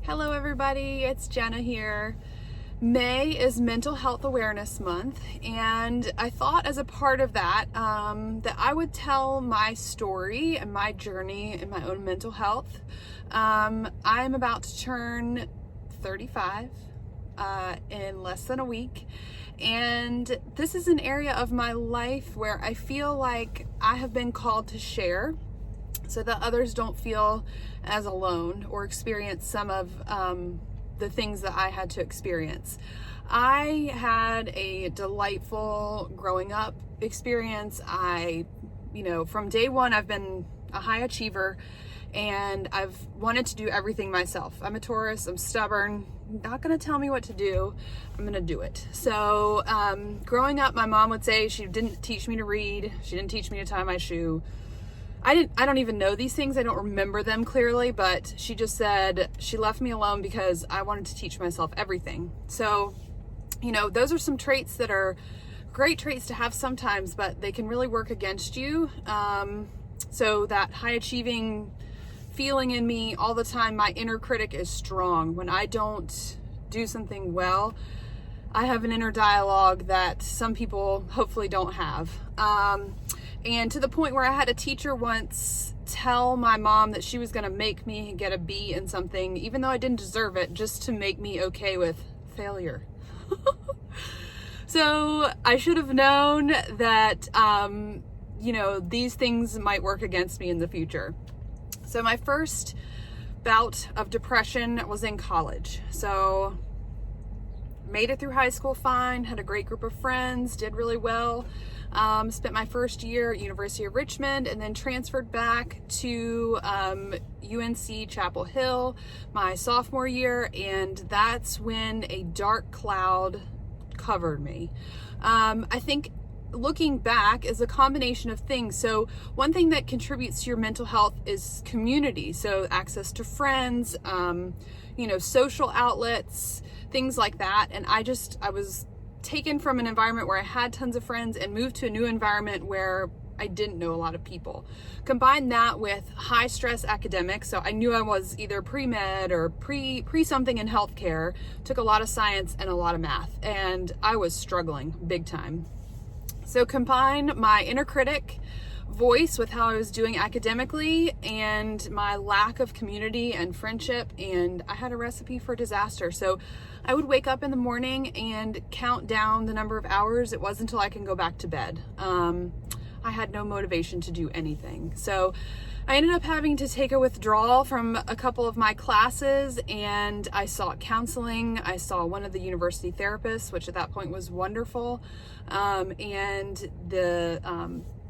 Hello everybody, it's Jenna here. May is Mental Health Awareness Month, and I thought as a part of that, that I would tell my story and my journey in my own mental health. I'm about to turn 35 in less than a week, and this is an area of my life where I feel like I have been called to share so that others don't feel as alone or experience some of the things that I had to experience. I had a delightful growing up experience. From day one, I've been a high achiever and I've wanted to do everything myself. I'm a Taurus, I'm stubborn, not gonna tell me what to do, I'm gonna do it. So growing up, my mom would say she didn't teach me to read, she didn't teach me to tie my shoe. I don't even know these things. I don't remember them clearly, but she just said she left me alone because I wanted to teach myself everything. So, those are some traits that are great traits to have sometimes, but they can really work against you. So that high achieving feeling in me all the time, my inner critic is strong. When I don't do something well, I have an inner dialogue that some people hopefully don't have. And to the point where I had a teacher once tell my mom that she was going to make me get a B in something, even though I didn't deserve it, just to make me okay with failure. So I should have known that, these things might work against me in the future. So my first bout of depression was in college. So made it through high school fine, had a great group of friends, did really well. Spent my first year at University of Richmond and then transferred back to UNC Chapel Hill my sophomore year, and that's when a dark cloud covered me. I think looking back is a combination of things. So one thing that contributes to your mental health is community. So access to friends, social outlets, things like that. And I was taken from an environment where I had tons of friends and moved to a new environment where I didn't know a lot of people. Combine that with high stress academics. So I knew I was either pre-med or pre something in healthcare, took a lot of science and a lot of math, and I was struggling big time. So combine my inner critic voice with how I was doing academically and my lack of community and friendship, and I had a recipe for disaster. So I would wake up in the morning and count down the number of hours it was until I can go back to bed. I had no motivation to do anything. So I ended up having to take a withdrawal from a couple of my classes, and I sought counseling. I saw one of the university therapists, which at that point was wonderful.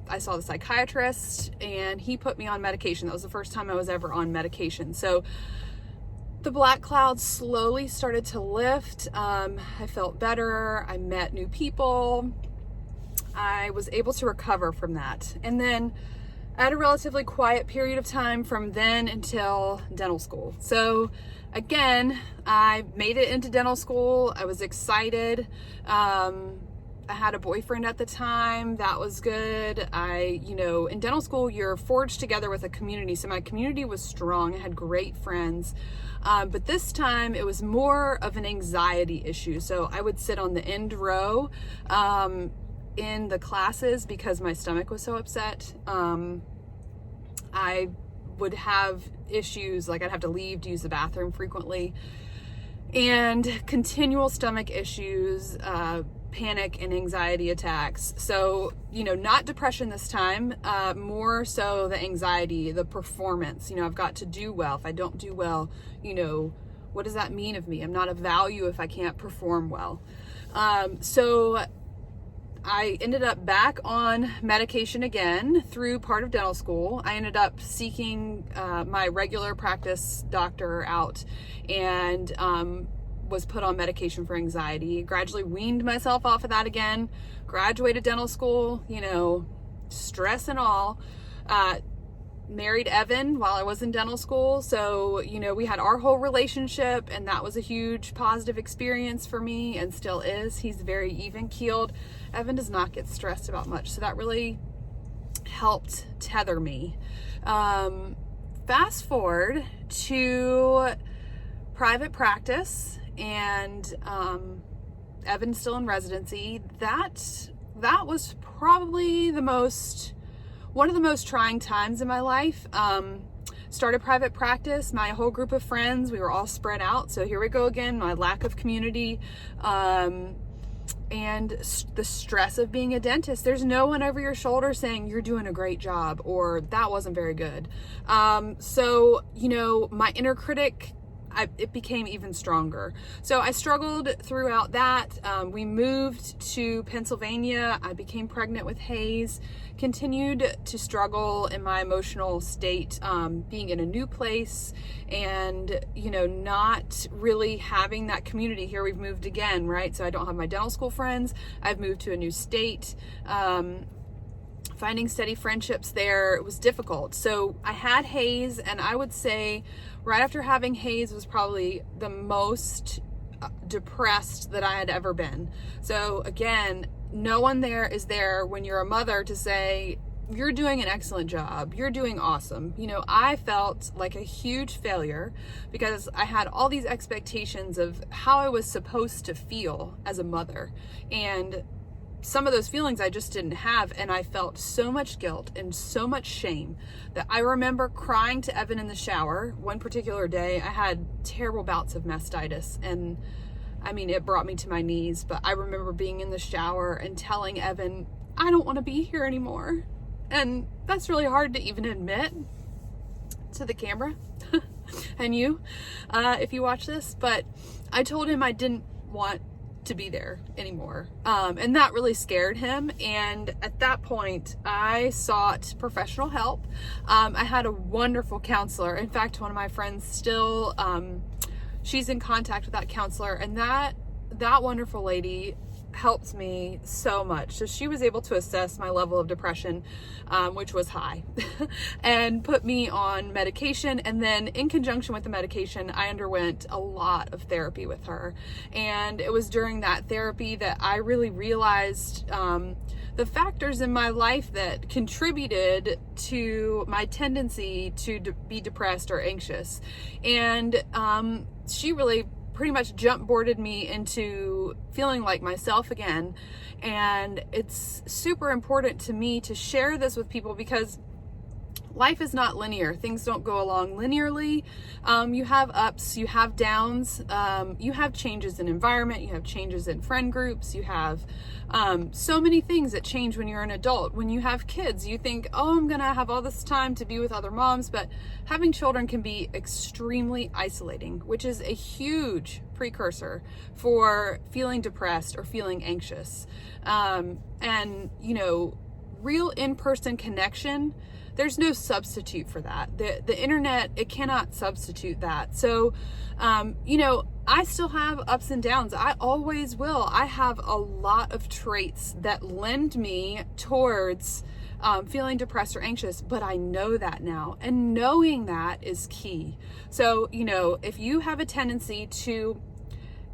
I saw the psychiatrist, and he put me on medication. That was the first time I was ever on medication. So the black clouds slowly started to lift. I felt better. I met new people. I was able to recover from that. And then I had a relatively quiet period of time from then until dental school. So again, I made it into dental school. I was excited. I had a boyfriend at the time. That was good. In dental school, you're forged together with a community. So my community was strong. I had great friends. But this time it was more of an anxiety issue. So I would sit on the end row in the classes because my stomach was so upset. I would have issues, like I'd have to leave to use the bathroom frequently, and continual stomach issues, panic and anxiety attacks. So, not depression this time, more so the anxiety, the performance. I've got to do well. If I don't do well, what does that mean of me? I'm not of value if I can't perform well. So I ended up back on medication again through part of dental school. I ended up seeking my regular practice doctor out and was put on medication for anxiety. Gradually weaned myself off of that again. Graduated dental school, stress and all. Married Evan while I was in dental school. So, we had our whole relationship, and that was a huge positive experience for me and still is. He's very even keeled. Evan does not get stressed about much. So that really helped tether me. Fast forward to private practice, and Evan's still in residency. That was probably one of the most trying times in my life. Started private practice, my whole group of friends, we were all spread out. So here we go again, my lack of community, and the stress of being a dentist. There's no one over your shoulder saying you're doing a great job or that wasn't very good. So, my inner critic, it became even stronger. So I struggled throughout that. We moved to Pennsylvania. I became pregnant with Hayes, continued to struggle in my emotional state, being in a new place and, not really having that community. Here we've moved again, right? So I don't have my dental school friends. I've moved to a new state. Finding steady friendships there was difficult. So I had Hayes, and I would say right after having Hayes was probably the most depressed that I had ever been. So again, no one there is there when you're a mother to say, you're doing an excellent job, you're doing awesome. I felt like a huge failure because I had all these expectations of how I was supposed to feel as a mother. And some of those feelings I just didn't have, and I felt so much guilt and so much shame that I remember crying to Evan in the shower. One particular day, I had terrible bouts of mastitis, and it brought me to my knees, but I remember being in the shower and telling Evan, I don't want to be here anymore. And that's really hard to even admit to the camera and you, if you watch this, but I told him I didn't want to be there anymore. And that really scared him. And at that point, I sought professional help. I had a wonderful counselor. In fact, one of my friends still, she's in contact with that counselor, and that wonderful lady helped me so much. So she was able to assess my level of depression, which was high, and put me on medication. And then in conjunction with the medication, I underwent a lot of therapy with her. And it was during that therapy that I really realized the factors in my life that contributed to my tendency to be depressed or anxious. And she really pretty much jump boarded me into feeling like myself again. And it's super important to me to share this with people because life is not linear. Things don't go along linearly. You have ups, you have downs, you have changes in environment, you have changes in friend groups, you have so many things that change when you're an adult. When you have kids, you think, oh, I'm gonna have all this time to be with other moms, but having children can be extremely isolating, which is a huge precursor for feeling depressed or feeling anxious. And real in-person connection, there's no substitute for that. The internet, it cannot substitute that. So, I still have ups and downs. I always will. I have a lot of traits that lend me towards feeling depressed or anxious, but I know that now. And knowing that is key. So, if you have a tendency to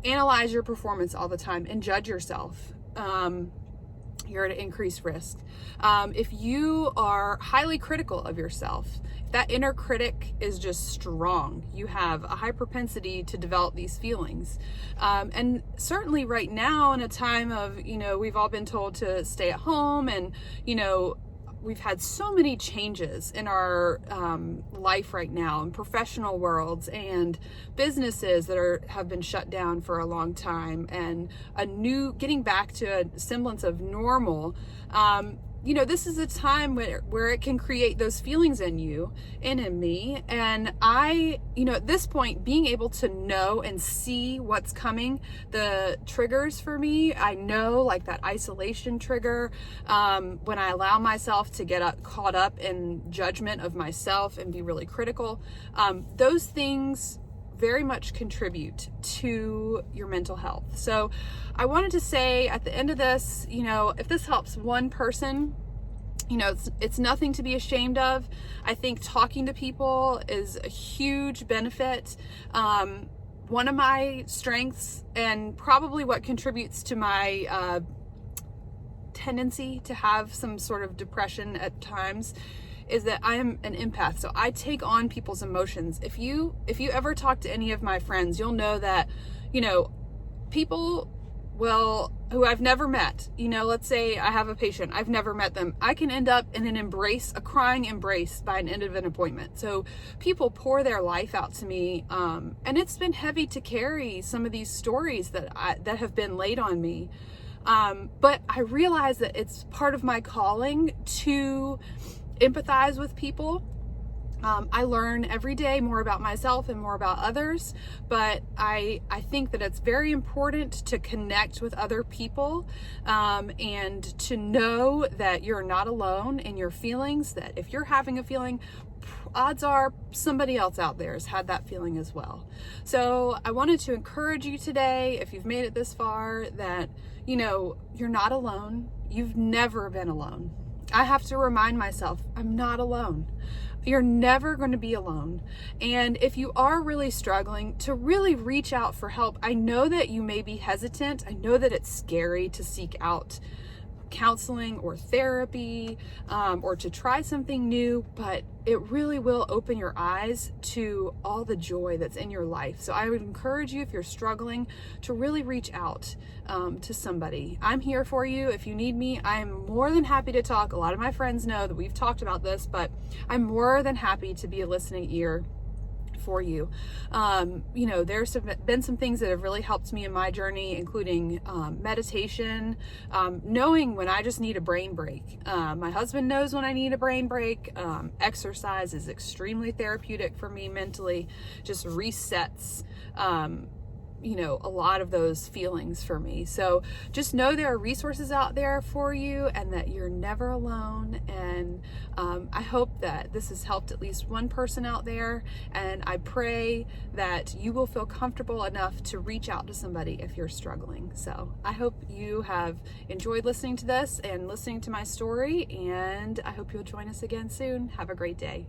analyze your performance all the time and judge yourself, you're at increased risk. If you are highly critical of yourself, if that inner critic is just strong, you have a high propensity to develop these feelings. And certainly right now, in a time of, we've all been told to stay at home, and, we've had so many changes in our life right now, in professional worlds and businesses that have been shut down for a long time, and getting back to a semblance of normal. This is a time where it can create those feelings in you and in me. And at this point, being able to know and see what's coming, the triggers for me, I know, like that isolation trigger, when I allow myself to get caught up in judgment of myself and be really critical, those things very much contribute to your mental health. So I wanted to say at the end of this, if this helps one person, it's nothing to be ashamed of. I think talking to people is a huge benefit. One of my strengths, and probably what contributes to my tendency to have some sort of depression at times, is that I am an empath. So I take on people's emotions. If you ever talk to any of my friends, you'll know that, people, well, who I've never met, let's say I have a patient, I've never met them. I can end up in a crying embrace by an end of an appointment. So people pour their life out to me. And it's been heavy to carry some of these stories that have been laid on me. But I realize that it's part of my calling to empathize with people. I learn every day more about myself and more about others, but I think that it's very important to connect with other people, and to know that you're not alone in your feelings, that if you're having a feeling, odds are somebody else out there has had that feeling as well. So I wanted to encourage you today, if you've made it this far, that, you're not alone. You've never been alone. I have to remind myself, I'm not alone. You're never going to be alone. And if you are really struggling, to really reach out for help. I know that you may be hesitant. I know that it's scary to seek out counseling or therapy, or to try something new, but it really will open your eyes to all the joy that's in your life. So I would encourage you, if you're struggling, to really reach out to somebody. I'm here for you. If you need me, I'm more than happy to talk. A lot of my friends know that we've talked about this, but I'm more than happy to be a listening ear for you. There's been some things that have really helped me in my journey, including meditation, knowing when I just need a brain break. My husband knows when I need a brain break. Exercise is extremely therapeutic for me mentally, just resets a lot of those feelings for me. So just know there are resources out there for you and that you're never alone. And I hope that this has helped at least one person out there. And I pray that you will feel comfortable enough to reach out to somebody if you're struggling. So I hope you have enjoyed listening to this and listening to my story. And I hope you'll join us again soon. Have a great day.